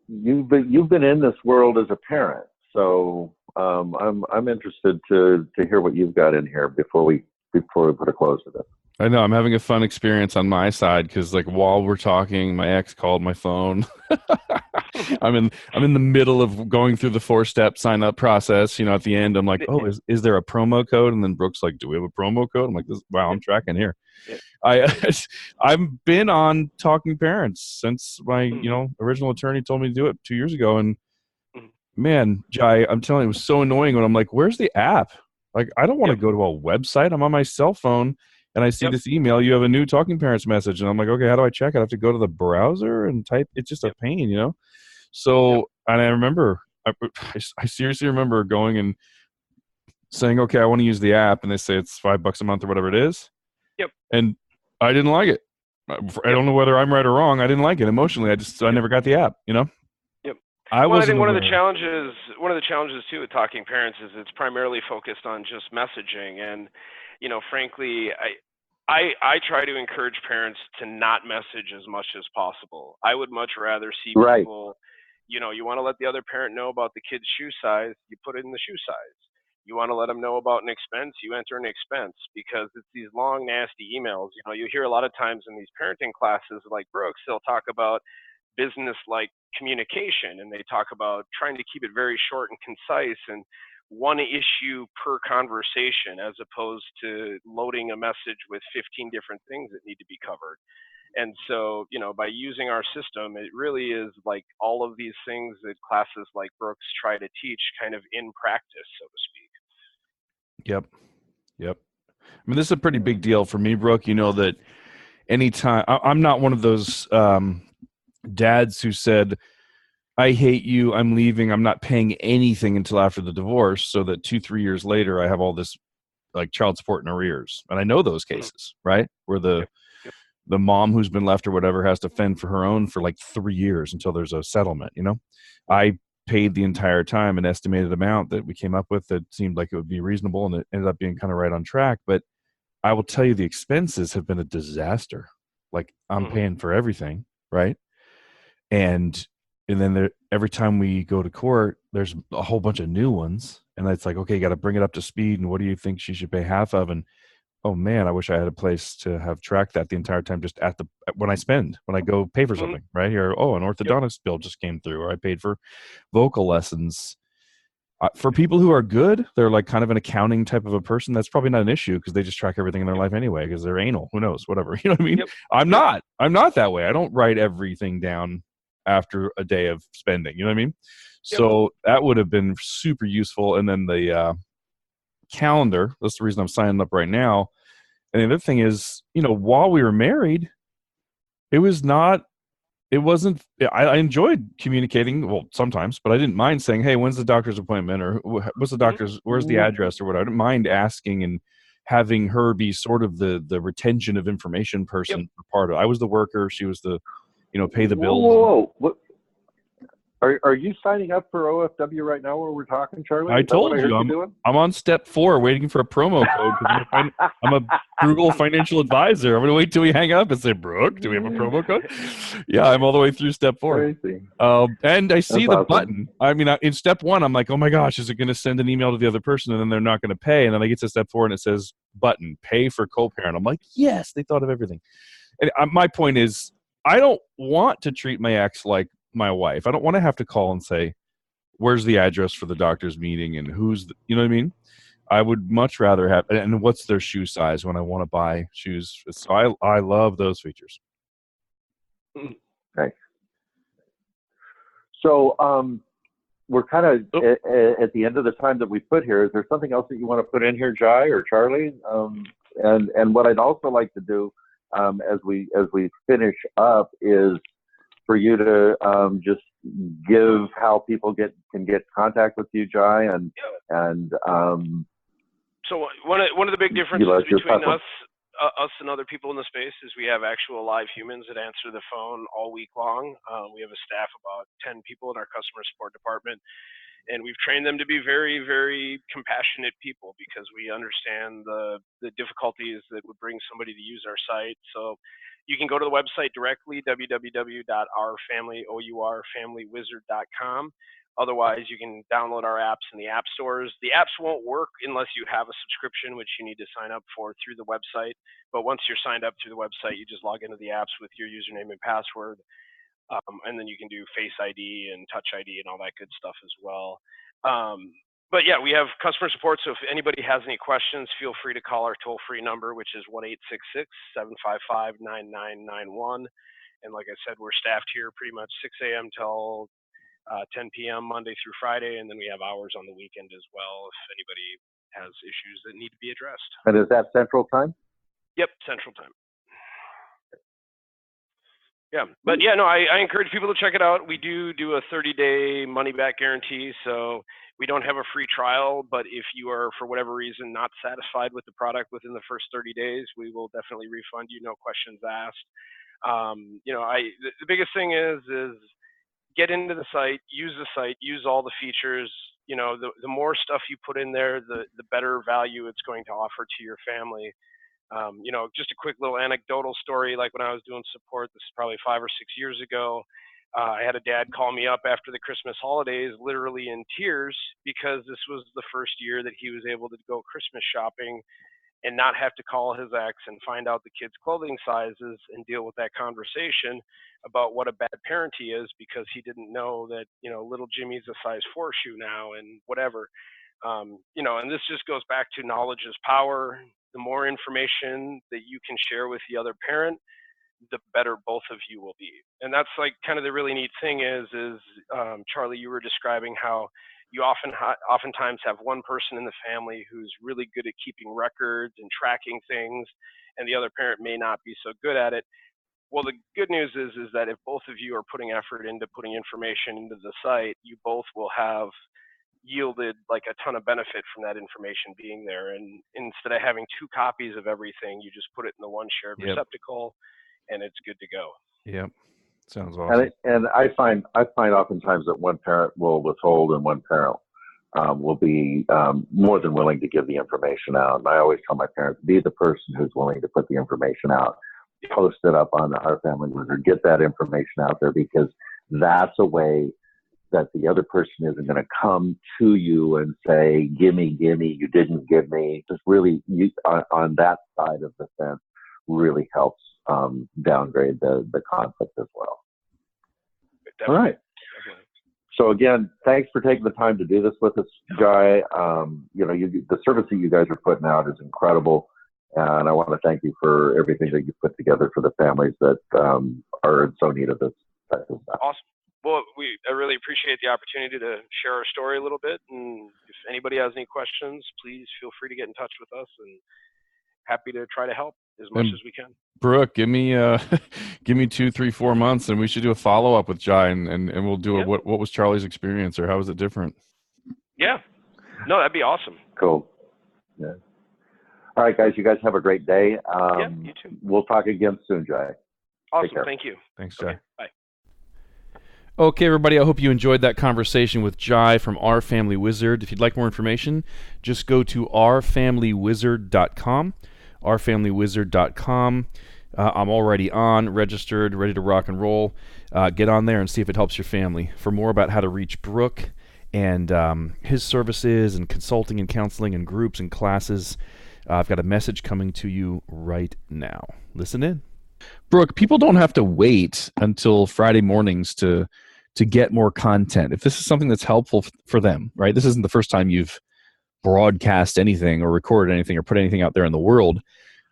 you've been in this world as a parent, so I'm interested to hear what you've got in here before we put a close to this. I know I'm having a fun experience on my side because, like, while we're talking, my ex called my phone. I'm in the middle of going through the 4-step sign up process. At the end, I'm like, oh, is there a promo code? And then Brooke's like, do we have a promo code? I'm like, wow, I'm tracking here. I've been on Talking Parents since my original attorney told me to do it 2 years ago, and man, Jai, I'm telling you, it was so annoying when I'm like, where's the app? Like, I don't want to go to a website. I'm on my cell phone. And I see this email, you have a new Talking Parents message. And I'm like, okay, how do I check it? I have to go to the browser and type. It's just a pain, So, and I remember, I seriously remember going and saying, okay, I want to use the app. And they say it's $5 a month or whatever it is. Yep. And I didn't like it. I don't know whether I'm right or wrong. I didn't like it emotionally. I never got the app, Yep. I think one of the challenges too with Talking Parents is it's primarily focused on just messaging. And, frankly, I try to encourage parents to not message as much as possible. I would much rather see people, you want to let the other parent know about the kid's shoe size, you put it in the shoe size. You want to let them know about an expense, you enter an expense, because it's these long, nasty emails. You hear a lot of times in these parenting classes like Brooks, they'll talk about business-like communication, and they talk about trying to keep it very short and concise and one issue per conversation, as opposed to loading a message with 15 different things that need to be covered. And so, by using our system, it really is like all of these things that classes like Brooks try to teach kind of in practice, so to speak. Yep. I mean, this is a pretty big deal for me, Brooke. That anytime I'm not one of those dads who said, I hate you, I'm leaving, I'm not paying anything until after the divorce, so that 2-3 years later I have all this like child support in arrears. And I know those cases, right? Where the mom who's been left or whatever has to fend for her own for like 3 years until there's a settlement. I paid the entire time an estimated amount that we came up with that seemed like it would be reasonable, and it ended up being kind of right on track. But I will tell you, the expenses have been a disaster. Like, I'm paying for everything, right? And then every time we go to court, there's a whole bunch of new ones. And it's like, okay, you got to bring it up to speed. And what do you think she should pay half of? And, oh man, I wish I had a place to have tracked that the entire time, just when I go pay for something, right? Or, an orthodontist bill just came through, or I paid for vocal lessons. For people who are good, they're like kind of an accounting type of a person. That's probably not an issue because they just track everything in their life anyway, because they're anal. Who knows? Whatever. You know what I mean? I'm not that way. I don't write everything down after a day of spending, you know what I mean? So that would have been super useful. And then the calendar, that's the reason I'm signing up right now. And the other thing is, while we were married, I enjoyed communicating, well, sometimes, but I didn't mind saying, hey, when's the doctor's appointment, or what's the doctor's, where's the address, or whatever. I didn't mind asking and having her be sort of the retention of information person for part of it. I was the worker, she was the pay the bills. Whoa. What? Are you signing up for OFW right now where we're talking, Charlie? I told you, I'm on step 4 waiting for a promo code. I'm a frugal financial advisor. I'm going to wait till we hang up and say, Brooke, do we have a promo code? Yeah, I'm all the way through step 4. And I see the button. I mean, in step 1, I'm like, oh my gosh, is it going to send an email to the other person and then they're not going to pay? And then I get to step 4 and it says button, pay for co-parent. I'm like, yes, they thought of everything. And my point is, I don't want to treat my ex like my wife. I don't want to have to call and say, where's the address for the doctor's meeting and you know what I mean? I would much rather have, and what's their shoe size when I want to buy shoes. So I love those features. Okay. So we're kind of at the end of the time that we put here. Is there something else that you want to put in here, Jai or Charlie? And what I'd also like to do as we finish up is for you to just give how people can get contact with you, Jai, and so one of the big differences between us and other people in the space is we have actual live humans that answer the phone all week long. We have a staff of about 10 people in our customer support department, and we've trained them to be very, very compassionate people because we understand the difficulties that would bring somebody to use our site. So you can go to the website directly, www.ourfamilywizard.com. Otherwise, you can download our apps in the app stores. The apps won't work unless you have a subscription, which you need to sign up for through the website. But once you're signed up through the website, you just log into the apps with your username and password. And then you can do Face ID and Touch ID and all that good stuff as well. But yeah, we have customer support. So if anybody has any questions, feel free to call our toll-free number, which is 1-866-755-9991. And like I said, we're staffed here pretty much 6 a.m. till 10 p.m. Monday through Friday, and then we have hours on the weekend as well if anybody has issues that need to be addressed. And is that Central Time? Yep, Central Time. Yeah, but yeah, no, I encourage people to check it out. We do a 30-day money-back guarantee, so we don't have a free trial, but if you are, for whatever reason, not satisfied with the product within the first 30 days, we will definitely refund you, no questions asked. The biggest thing is get into the site, use all the features. You know, the more stuff you put in there, the better value it's going to offer to your family. Just a quick little anecdotal story, like when I was doing support, this is probably 5 or 6 years ago, I had a dad call me up after the Christmas holidays, literally in tears, because this was the first year that he was able to go Christmas shopping and not have to call his ex and find out the kids' clothing sizes and deal with that conversation about what a bad parent he is because he didn't know that, little Jimmy's a size 4 shoe now and whatever. And this just goes back to knowledge is power. The more information that you can share with the other parent, the better both of you will be. And that's like kind of the really neat thing is Charlie, you were describing how you oftentimes have one person in the family who's really good at keeping records and tracking things, and the other parent may not be so good at it. Well, the good news is that if both of you are putting effort into putting information into the site, you both will have yielded like a ton of benefit from that information being there. And instead of having 2 copies of everything, you just put it in the one shared receptacle, and it's good to go. Yep. Sounds awesome. And I find oftentimes that one parent will withhold and one parent will be more than willing to give the information out. And I always tell my parents, be the person who's willing to put the information out, post it up on Our Family Wizard, get that information out there, because that's a way that the other person isn't going to come to you and say, gimme, you didn't give me. Just really, on that side of the fence, really helps downgrade the conflict as well. Definitely. All right. Definitely. So again, thanks for taking the time to do this with us, Jai. The service that you guys are putting out is incredible, and I want to thank you for everything that you put together for the families that are in so need of this type of stuff. Awesome. Well, I really appreciate the opportunity to share our story a little bit, and if anybody has any questions, please feel free to get in touch with us, and happy to try to help as much as we can. Brooke, give me 2, 3, 4 months, and we should do a follow-up with Jai, and we'll do what was Charlie's experience, or how was it different? Yeah. No, that'd be awesome. Cool. Yeah. All right, guys. You guys have a great day. You too. We'll talk again soon, Jai. Awesome. Thank you. Thanks, Jai. Okay, bye. Okay, everybody, I hope you enjoyed that conversation with Jai from Our Family Wizard. If you'd like more information, just go to ourfamilywizard.com, ourfamilywizard.com. I'm already on, registered, ready to rock and roll. Get on there and see if it helps your family. For more about how to reach Brook and his services and consulting and counseling and groups and classes, I've got a message coming to you right now. Listen in. Brook, people don't have to wait until Friday mornings to get more content. If this is something that's helpful for them, right? This isn't the first time you've broadcast anything or recorded anything or put anything out there in the world.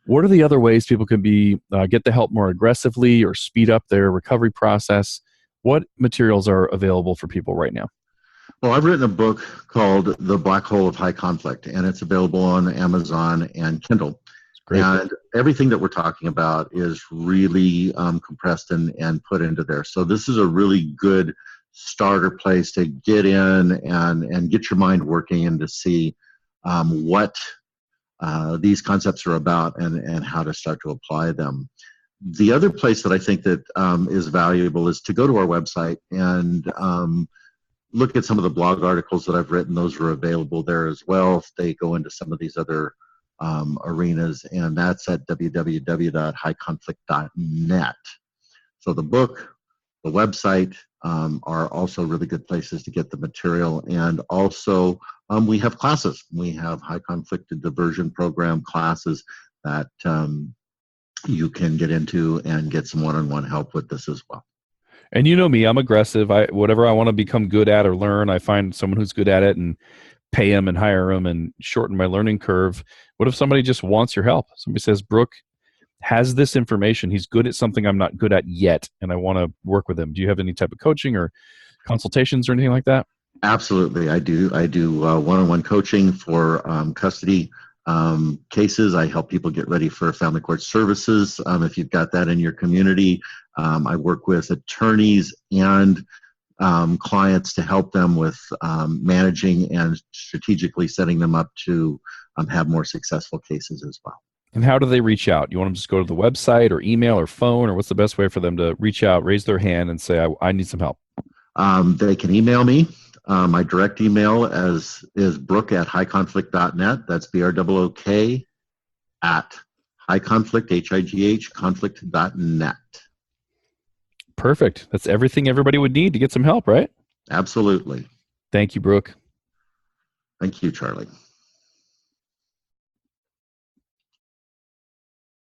What are the other ways people can get the help more aggressively or speed up their recovery process? What materials are available for people right now? Well, I've written a book called The Black Hole of High Conflict, and it's available on Amazon and Kindle. Great. And everything that we're talking about is really compressed and put into there. So this is a really good starter place to get in and get your mind working and to see what these concepts are about and how to start to apply them. The other place that I think that is valuable is to go to our website and look at some of the blog articles that I've written. Those are available there as well. They go into some of these other arenas, and that's at www.highconflict.net. So the book, the website are also really good places to get the material. And also we have classes. We have high conflict diversion program classes that you can get into and get some one-on-one help with this as well. And you know me, I'm aggressive. Whatever I want to become good at or learn, I find someone who's good at it and pay them and hire them and shorten my learning curve. What if somebody just wants your help? Somebody says, Brook has this information. He's good at something I'm not good at yet, and I want to work with him. Do you have any type of coaching or consultations or anything like that? Absolutely, I do. I do one-on-one coaching for custody cases. I help people get ready for family court services. If you've got that in your community, I work with attorneys and clients to help them with managing and strategically setting them up to have more successful cases as well. And how do they reach out? You want them to just go to the website or email or phone, or what's the best way for them to reach out, raise their hand, and say, I need some help? They can email me. My direct email is brook@highconflict.net. That's BROOK at highconflict, HIGH, conflict.net. Perfect. That's everything everybody would need to get some help, right? Absolutely. Thank you, Brook. Thank you, Charlie.